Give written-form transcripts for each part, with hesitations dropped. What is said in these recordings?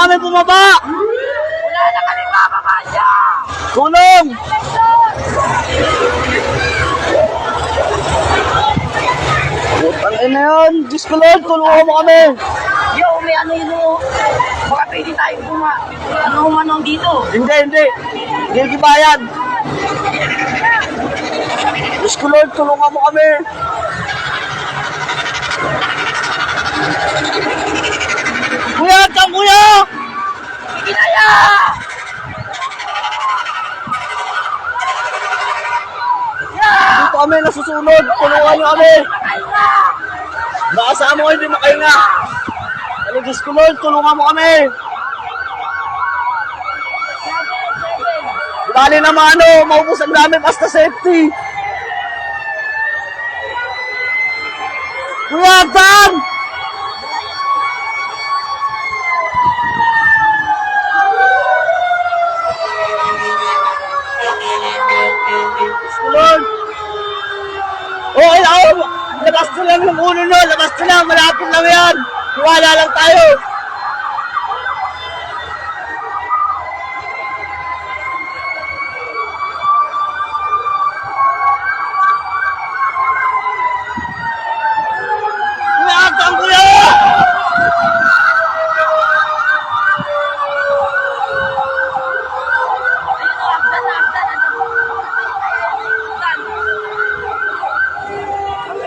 kami bumaba! Wala na kami bababa siya! Tulong! Putang ina yun! Diyos ko Lord, tulungan mo kami! Yo, may ano yun o. Baka pwede tayo manong dito. Hindi! Hindi kibayan! Diyos ko Lord, tulungan mo kami! Kuya! Tang kuya! Kinaya! Dito kami nasusunod! Tulungan niyo kami! Nakasama ko hindi makahinga! Ano Diyos ko Lord, tulungan mo kami! Dali naman maubos ang namin basta safety! Kuya, Tang! Lord! Okay, labas na lang yung uno no, labas na lang, malapit lang yan! Iwala lang tayo! Kuya, Tang, kuya!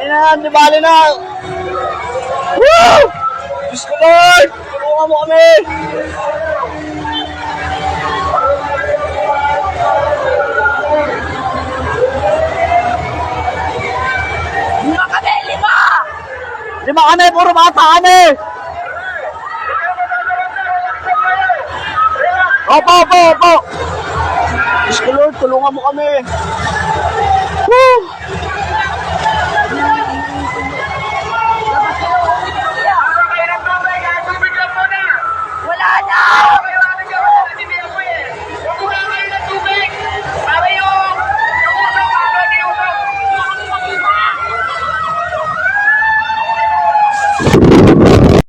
Ayan, di bali na! Woo! Diyos ko Lord! Tulungan mo kami! Lima kami, lima! Lima kami, puro bata kami! Opo! Diyos ko Lord, tulungan mo kami! Woo!